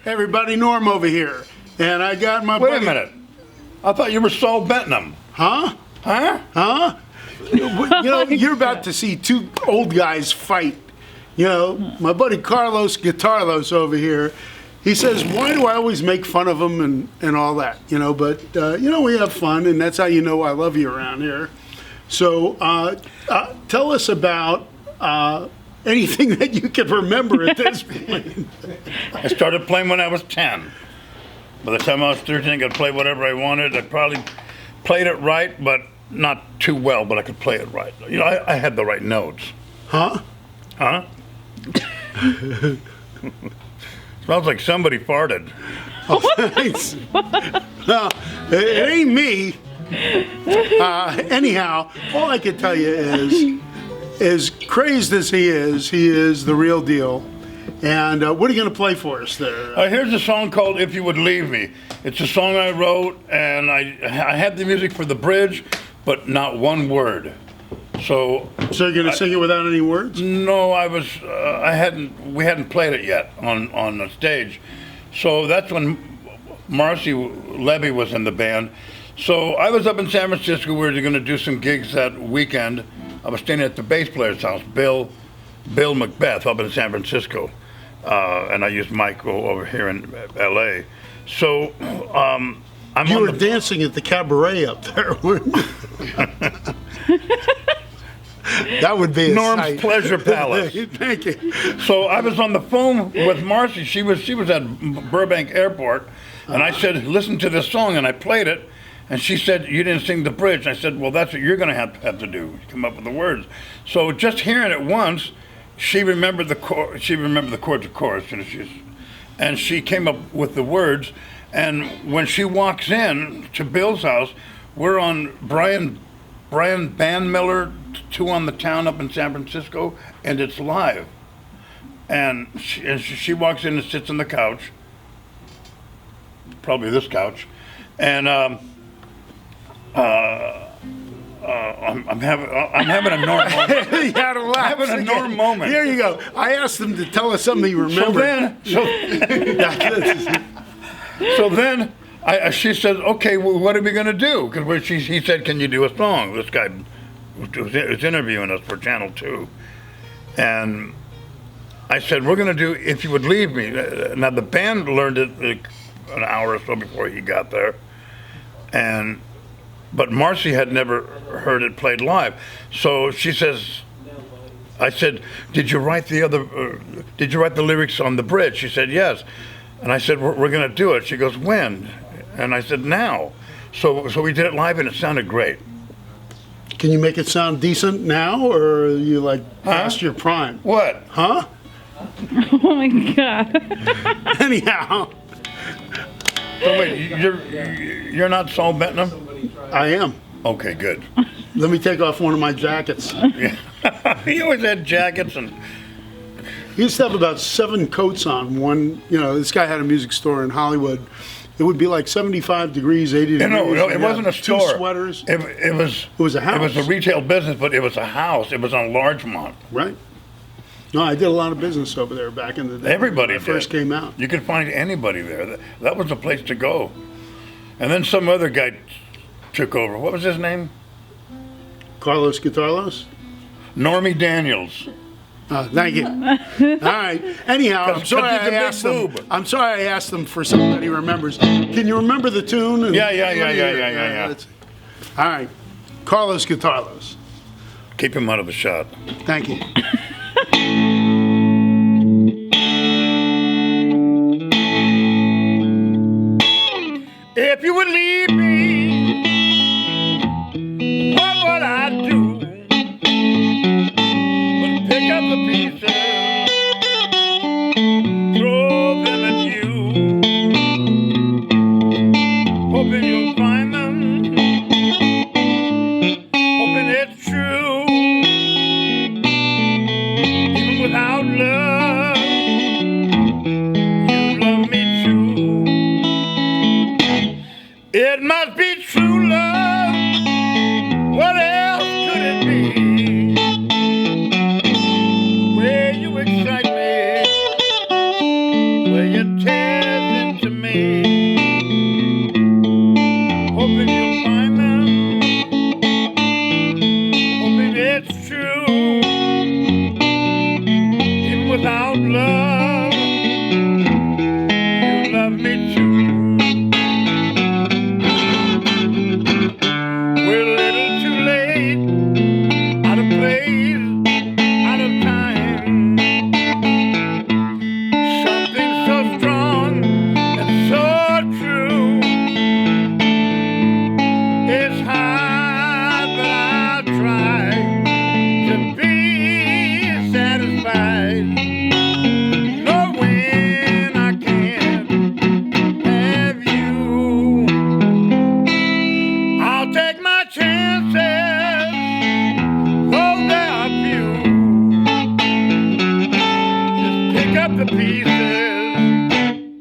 everybody, Norm over here. And I got my Wait buddy. a minute. I thought you were Saul Bentham. Huh? Huh? Huh? You're about to see two old guys fight. My buddy Carlos Guitarlos over here, he says, why do I always make fun of him and all that? But we have fun, and that's how you know I love you around here. So tell us about anything that you can remember at this point. I started playing when I was 10. By the time I was 13, I could play whatever I wanted. I probably played it right, but not too well, but I could play it right. I had the right notes. Huh? Huh? Smells like somebody farted. Oh, thanks. No, it ain't me. Anyhow, all I can tell you is, as crazed as he is the real deal. And what are you going to play for us there? Here's a song called If You Would Leave Me. It's a song I wrote, and I had the music for the bridge, but not one word. So you're going to sing it without any words? No, we hadn't played it yet on the stage. So that's when Marcy Levy was in the band. So I was up in San Francisco. We were going to do some gigs that weekend. I was staying at the bass player's house, Bill Macbeth, up in San Francisco. And I used Mike over here in L.A. So You were dancing at the cabaret up there, weren't you? That would be a Norm's sight. Pleasure Palace. Thank you. So I was on the phone with Marcy. She was at Burbank Airport, and I said, listen to this song, and I played it. And she said, you didn't sing the bridge. And I said, well, that's what you're going to have to do, come up with the words. So just hearing it once, she remembered the chords, of course, and she came up with the words. And when she walks in to Bill's house, we're on Brian Van Miller, 2 on the Town up in San Francisco, and it's live. And she walks in and sits on the couch, probably this couch, and I'm having a Norm moment. You had to laugh. I'm having a Norm moment. Here you go. I asked them to tell us something you remember. So then she said, okay, well, what are we going to do? Because he said, can you do a song? This guy was interviewing us for Channel 2. And I said, we're going to do If You Would Leave Me. Now, the band learned it an hour or so before he got there. But Marcy had never heard it played live. So she says, I said, did you write the lyrics on the bridge? She said, yes. And I said, we're going to do it. She goes, when? And I said, now. So we did it live, and it sounded great. Can you make it sound decent now, or are you past your prime? What? Huh? Oh my God. Anyhow. So wait, you're not Saul Bentham? I am. Okay, good. Let me take off one of my jackets. He always had jackets and. He used to have about 7 coats on. One, this guy had a music store in Hollywood. It would be like 75 degrees, 80 degrees. No, it wasn't a store. 2 sweaters. It was a house. It was a retail business, but it was a house. It was on Larchmont. Right. No, I did a lot of business over there back in the day. Everybody when I first came out. You could find anybody there. That was the place to go. And then some other guy took over. What was his name? Carlos Guitarlos? Normie Daniels. Thank you. All right. Anyhow, I'm sorry I asked them for something that he remembers. Can you remember the tune? Yeah. All right. Carlos Guitarlos. Keep him out of the shot. Thank you. If you would leave me, what would I do? But pick up the pieces, throw them at you, hoping you'll find them, hoping it's true. Even without love, you love me true. It must be true love. What else could it be? The way you excite me, the way you tear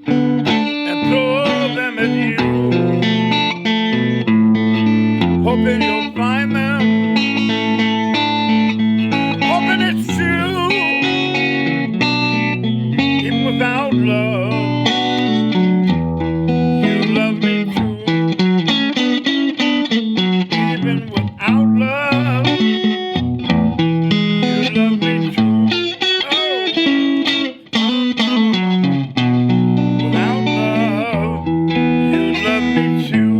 and throw them at you, hoping you'll find them, hoping it's true. Even without love, you love me too. Even without love, you love me too. Without love, you love me too.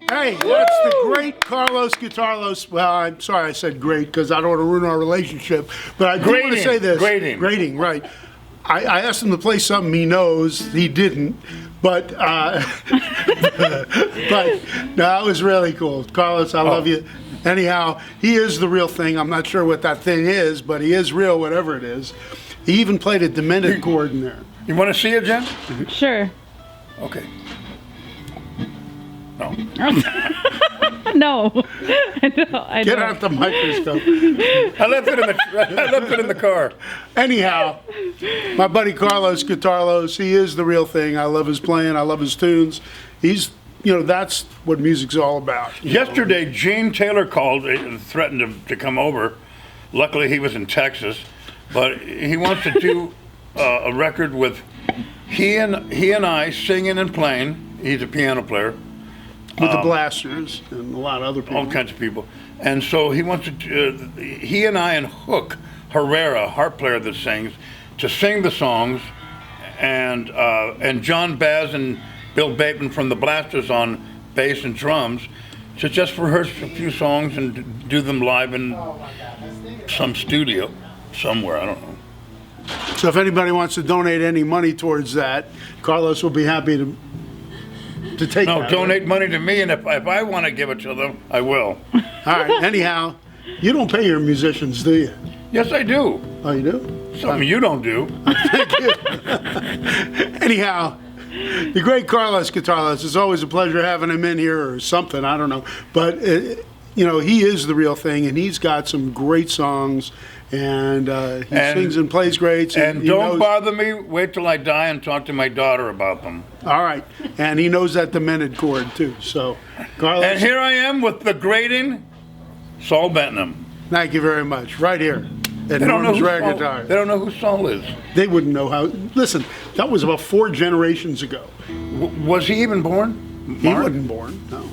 Hey, that's the great Carlos Guitarlos. Well, I'm sorry I said great because I don't want to ruin our relationship. But I do want to say this. Grading, right. I asked him to play something he knows. He didn't. But but no, that was really cool. Carlos, I love you. Anyhow, he is the real thing. I'm not sure what that thing is, but he is real, whatever it is. He even played a diminished chord in there. You want to see it, Jen? Sure. Okay. No. No. I don't. Get out the microscope. I left it in the car. Anyhow, my buddy Carlos Guitarlos, he is the real thing. I love his playing. I love his tunes. He's, that's what music's all about. Yesterday, Gene Taylor called and threatened to come over. Luckily, he was in Texas, but he wants to do a record with he and I singing and playing. He's a piano player. With the Blasters and a lot of other people. All kinds of people. And so he wants to, he and I and Hook Herrera, harp player that sings, to sing the songs, and John Baz and Bill Bateman from the Blasters on bass and drums, to just rehearse a few songs and do them live in some studio somewhere, I don't know. So if anybody wants to donate any money towards that, Carlos will be happy to take No, that. donate money to me, and if I want to give it to them, I will. All right, anyhow, you don't pay your musicians, do you? Yes, I do. Oh, you do? Something you don't do. Thank you. Anyhow, the great Carlos Guitarlos, it's always a pleasure having him in here or something, I don't know. But, he is the real thing, and he's got some great songs, and he sings and plays great. And don't bother me. Wait till I die and talk to my daughter about them. All right. And he knows that diminished chord, too. So, Carlos. And here I am with the grating Saul Bentham. Thank you very much. Right here at Norm's Rare Guitar. They don't know who Saul is. They wouldn't know how. Listen, that was about 4 generations ago. Was he even born? He wasn't born, no.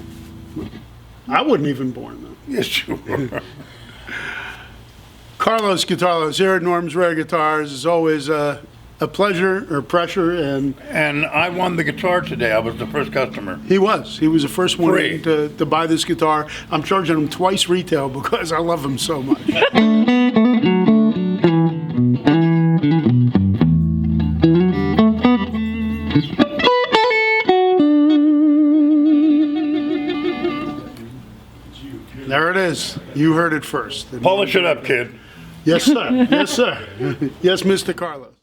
I wasn't even born, though. Yes, you were. Carlos Guitarlos here at Norm's Rare Guitars is always a pleasure or pressure, and I won the guitar today. I was the first customer. he was the first one Free. to buy this guitar. I'm charging him twice retail because I love him so much. There it is. You heard it first. Polish it up, kid. Yes, sir. Yes, sir. Yes, Mr. Carlos.